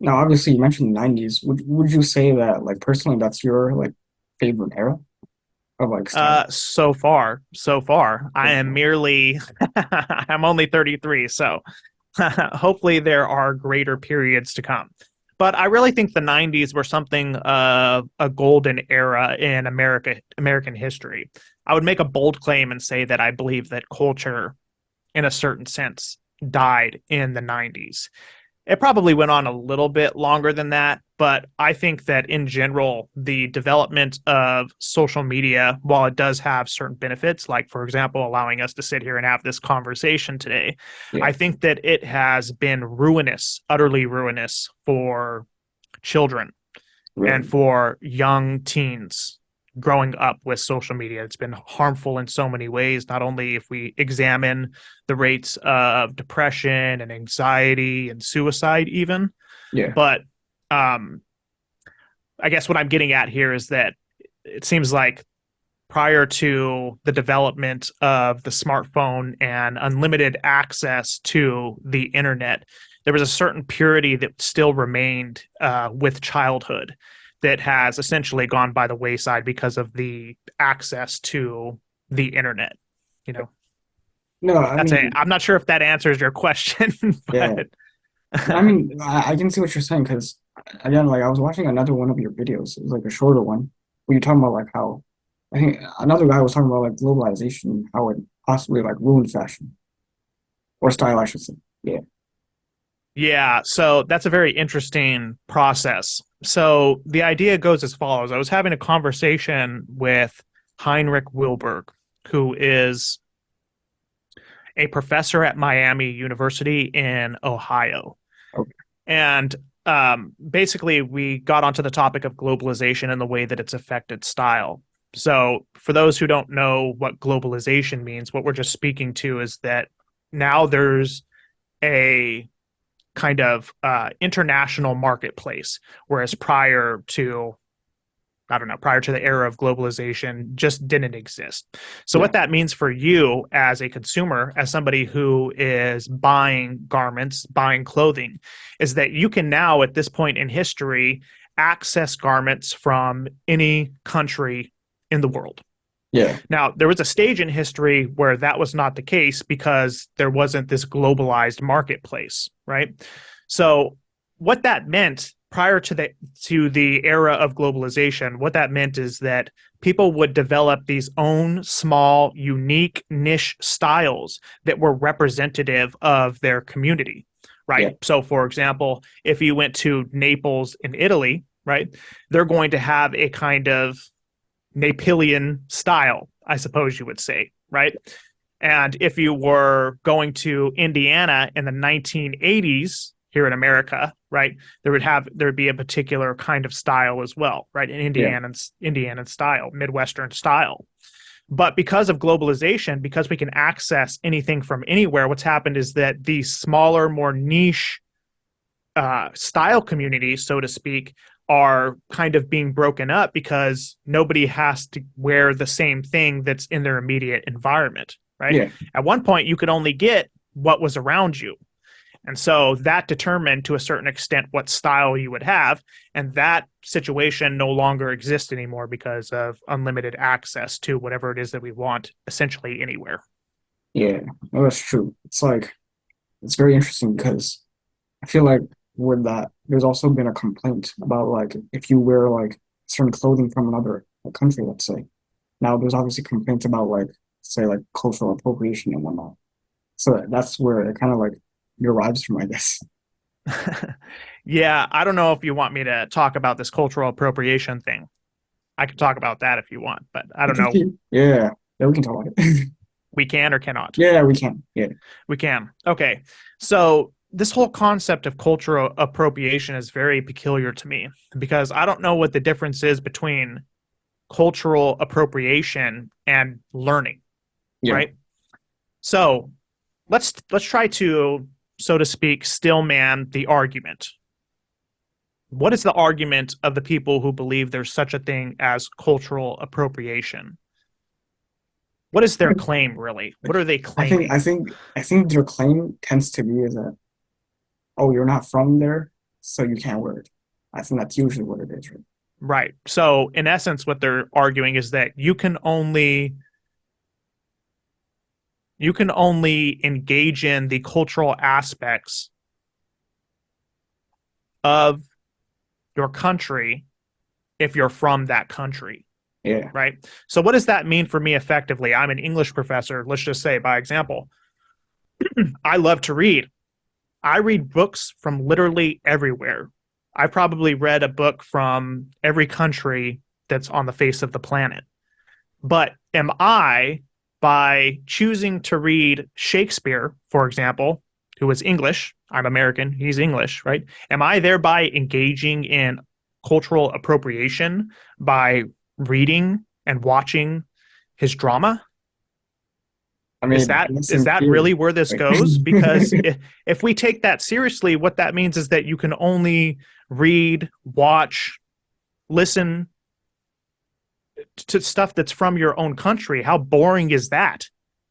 Now, obviously, you mentioned the 90s. Would you say that, like, personally, that's your like favorite era of like style? So far, I am merely, I'm only 33, so hopefully there are greater periods to come. But I really think the 90s were something of a golden era in American history. I would make a bold claim and say that I believe that culture, in a certain sense, died in the 90s. It probably went on a little bit longer than that, but I think that in general, the development of social media, while it does have certain benefits, like, for example, allowing us to sit here and have this conversation today, Yeah, I think that it has been ruinous, utterly ruinous for children and really. for young teens growing up with social media. It's been harmful in so many ways, not only if we examine the rates of depression and anxiety and suicide, even, Yeah, but um, I guess what I'm getting at here is that it seems like prior to the development of the smartphone and unlimited access to the internet, there was a certain purity that still remained with childhood that has essentially gone by the wayside because of the access to the internet. You know, no, I mean, I'm not sure if that answers your question, yeah, but I mean, I can see what you're saying because again, like I was watching another one of your videos. It was like a shorter one where you're talking about like how I think another guy was talking about like globalization, how it possibly like ruined fashion or style, I should say. Yeah, yeah, so that's a very interesting process. So the idea goes as follows. I was having a conversation with Heinrich Wilberg, who is a professor at Miami University in Ohio. okay, And basically, we got onto the topic of globalization and the way that it's affected style. So, for those who don't know what globalization means, what we're just speaking to is that now there's a kind of international marketplace, whereas prior to the era of globalization, just didn't exist. So, yeah, what that means for you as a consumer, as somebody who is buying garments, buying clothing, is that you can now, at this point in history, access garments from any country in the world. yeah, Now, there was a stage in history where that was not the case because there wasn't this globalized marketplace, right? So, what that meant prior to the era of globalization, what that meant is that people would develop these own small, unique niche styles that were representative of their community, right? yeah, So, for example, if you went to Naples in Italy, right, they're going to have a kind of Napoleon style, I suppose you would say, right? And if you were going to Indiana in the 1980s here in America, right, there would be a particular kind of style as well, right? An yeah, Indiana style, Midwestern style. But because of globalization, because we can access anything from anywhere, what's happened is that these smaller, more niche style communities, so to speak, are kind of being broken up because nobody has to wear the same thing that's in their immediate environment, right? yeah, At one point, you could only get what was around you. And so that determined to a certain extent what style you would have. And that situation no longer exists anymore because of unlimited access to whatever it is that we want essentially anywhere. yeah. No, that's true. It's like it's very interesting because I feel like with that, there's also been a complaint about like if you wear like certain clothing from another like, country, let's say. Now there's obviously complaints about like say like cultural appropriation and whatnot. So that's where it kind of like derives from, I guess. Yeah, I don't know if you want me to talk about this cultural appropriation thing. I can talk about that if you want, but I don't know. Yeah, yeah, we can talk about it. We can or cannot. Yeah, we can. Yeah, We can. Okay. So this whole concept of cultural appropriation is very peculiar to me because I don't know what the difference is between cultural appropriation and learning, yeah. right? So let's try to, so to speak, stillman the argument. What is the argument of the people who believe there's such a thing as cultural appropriation? What is their claim really? What are they I think claiming? I think I think their claim tends to be is that oh, you're not from there, so you can't wear it. I think that's usually what it is, right? Right. So in essence, what they're arguing is that you can only engage in the cultural aspects of your country if you're from that country. Yeah, Right. So what does that mean for me effectively? I'm an English professor, let's just say by example. I love to read. I read books from literally everywhere. I probably read a book from every country that's on the face of the planet. But am I, by choosing to read Shakespeare, for example, who is English, I'm American, he's English, right? Am I thereby engaging in cultural appropriation by reading and watching his drama? I Is mean, that I guess is in that theory, really where this right? goes? Because if we take that seriously, what that means is that you can only read, watch, listen to stuff that's from your own country. How boring is that?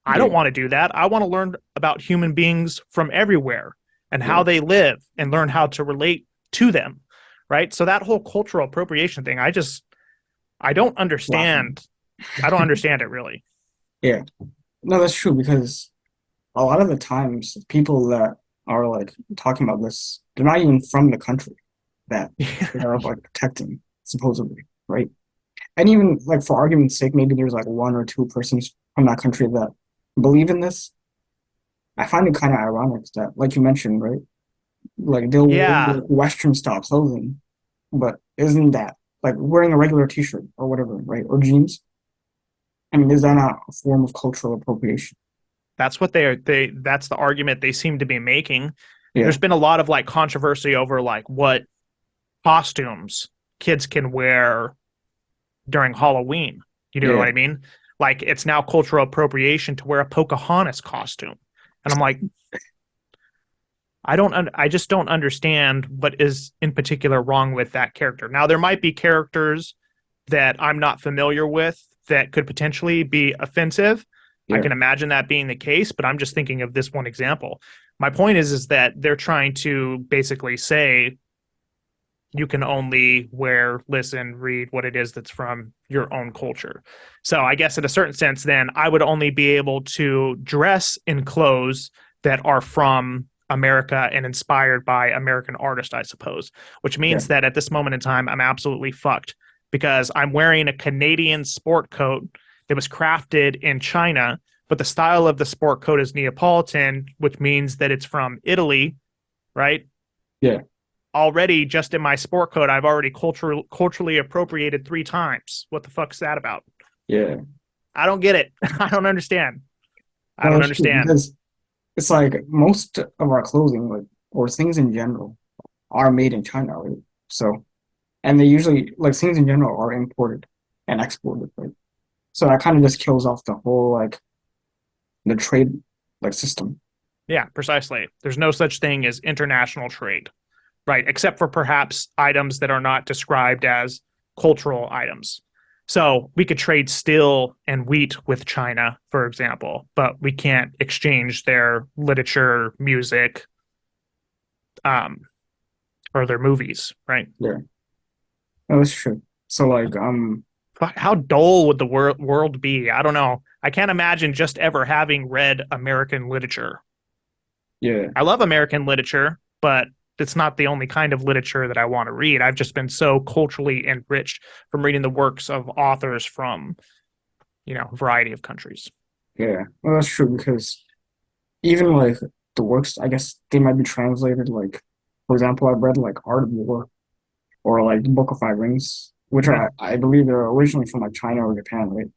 I Yeah, don't want to do that. I want to learn about human beings from everywhere and how yeah, they live and learn how to relate to them. Right. So that whole cultural appropriation thing, I don't laughing. understand. I don't understand it really. Yeah, no, that's true because a lot of the times people that are like talking about this, they're not even from the country that they're like protecting, supposedly, right? And even like for argument's sake, maybe there's like one or two persons from that country that believe in this. I find it kind of ironic that, like you mentioned, right? Like they'll wear Yeah, like, Western style clothing, but isn't that like wearing a regular t-shirt or whatever, right? Or jeans? I mean, is that not a form of cultural appropriation? that's what that's the argument they seem to be making. Yeah, There's been a lot of like controversy over like what costumes kids can wear during Halloween. You know yeah, what I mean? Like it's now cultural appropriation to wear a Pocahontas costume. And I'm like, I just don't understand what is in particular wrong with that character. Now there might be characters that I'm not familiar with that could potentially be offensive. I yeah, can imagine that being the case, but I'm just thinking of this one example. My point is that they're trying to basically say you can only wear, listen, read what it is that's from your own culture. So I guess in a certain sense, then I would only be able to dress in clothes that are from America and inspired by American artists, I suppose, which yeah, means that at this moment in time, I'm absolutely fucked because I'm wearing a Canadian sport coat that was crafted in China, but the style of the sport coat is Neapolitan, which means that it's from Italy, right? yeah, Already just in my sport coat, I've already culturally appropriated 3 times. What the fuck is that about? yeah. I don't get it. I don't understand. I No, don't that's true understand. because it's like most of our clothing, like or things in general, are made in China, right? So, and they usually like things in general are imported and exported, right? So that kind of just kills off the whole like the trade like system. Yeah, precisely. There's no such thing as international trade, right? Except for perhaps items that are not described as cultural items. So we could trade steel and wheat with China, for example, but we can't exchange their literature, music, um, or their movies, right? Yeah, no, that's true. So like How dull would the world be? I don't know. I can't imagine just ever having read American literature. yeah, I love American literature, but it's not the only kind of literature that I want to read. I've just been so culturally enriched from reading the works of authors from, a variety of countries. yeah. Well, that's true because even like the works, I guess they might be translated like, for example, I've read like Art of War or like the Book of Five Rings, which Mm-hmm. I believe they're originally from like China or Japan, right?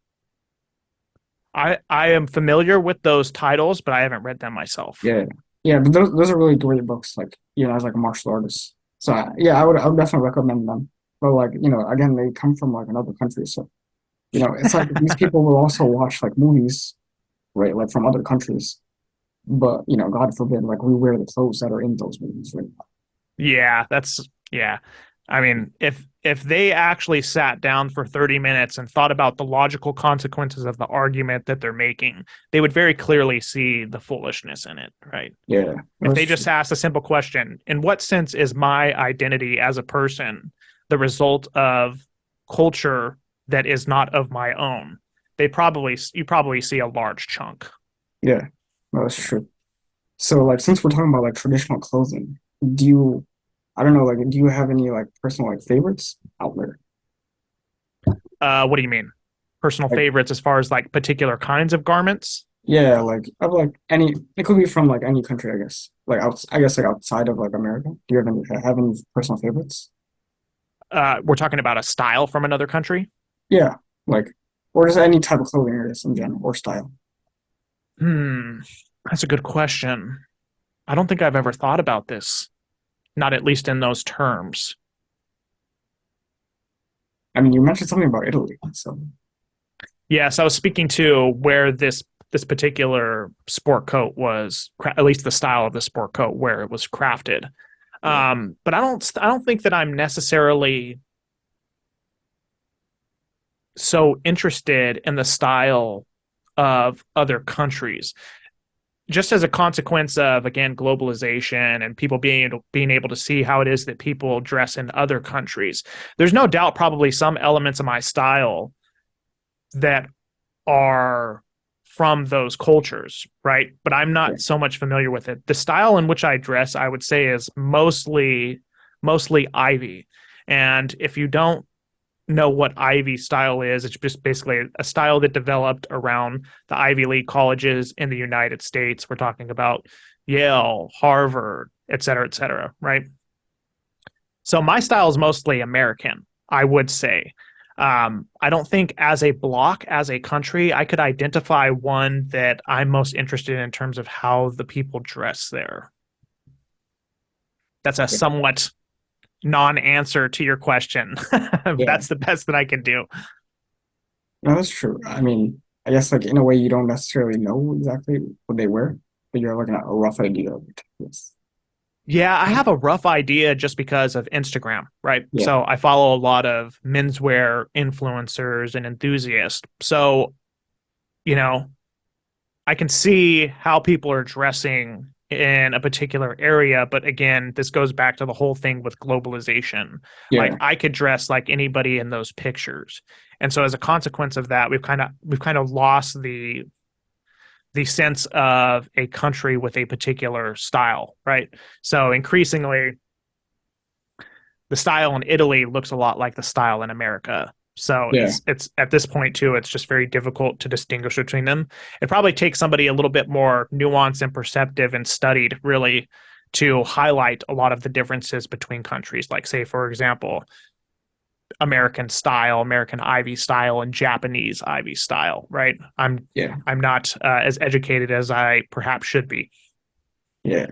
I am familiar with those titles, but I haven't read them myself. Yeah, yeah, but those are really great books. Like as like a martial artist. So yeah, I would definitely recommend them. But like again, they come from like another country, so it's like these people will also watch like movies, right? Like from other countries, but God forbid, like we wear the clothes that are in those movies, right? Yeah, yeah. I mean, if they actually sat down for 30 minutes and thought about the logical consequences of the argument that they're making, they would very clearly see the foolishness in it, right? Yeah, If that's they just true. asked a simple question, in what sense is my identity as a person the result of culture that is not of my own? You probably see a large chunk. Yeah, that's true. So like since we're talking about like traditional clothing, do you I don't know, like do you have any like personal like favorites out there? What do you mean? Personal Like favorites as far as like particular kinds of garments? yeah, like of like any it could be from like any country, I guess. Like I guess like outside of like America. Do you have any personal favorites? We're talking about a style from another country. Yeah, like or just any type of clothing, I guess, in general, or style. Hmm, that's a good question. I don't think I've ever thought about this, not at least in those terms. I mean, you mentioned something about Italy, so Yes, I was speaking to where this particular sport coat was, at least the style of the sport coat, where it was crafted. yeah, But I don't think that I'm necessarily so interested in the style of other countries. Just as a consequence of again globalization and people being able to see how it is that people dress in other countries, there's no doubt probably some elements of my style that are from those cultures, right? But I'm yeah, not so much familiar with it. The style in which I dress, I would say, is mostly Ivy. And if you don't know what Ivy style is, it's just basically a style that developed around the Ivy League colleges in the United States. We're talking about Yale, Harvard, et cetera, right? So my style is mostly American, I would say. I don't think as a block, as a country, I could identify one that I'm most interested in terms of how the people dress there. That's a yeah. somewhat non-answer to your question. Yeah. That's the best that I can do. No, that's true. I mean, I guess like in a way you don't necessarily know exactly what they wear, but you're looking at a rough idea of it. Yes. Yeah, I have a rough idea just because of Instagram, right? Yeah. So I follow a lot of menswear influencers and enthusiasts. So, you know, I can see how people are dressing in a particular area, but again, this goes back to the whole thing with globalization. Like Yeah. I could dress like anybody in those pictures. And so as a consequence of that, we've kind of lost the sense of a country with a particular style, right? So increasingly the style in Italy looks a lot like the style in America. So Yeah. it's at this point too, it's just very difficult to distinguish between them. It probably takes somebody a little bit more nuanced and perceptive and studied really to highlight a lot of the differences between countries. Like say, for example, American style, American Ivy style, and Japanese Ivy style, right? I'm Yeah. I'm not as educated as I perhaps should be. Yeah.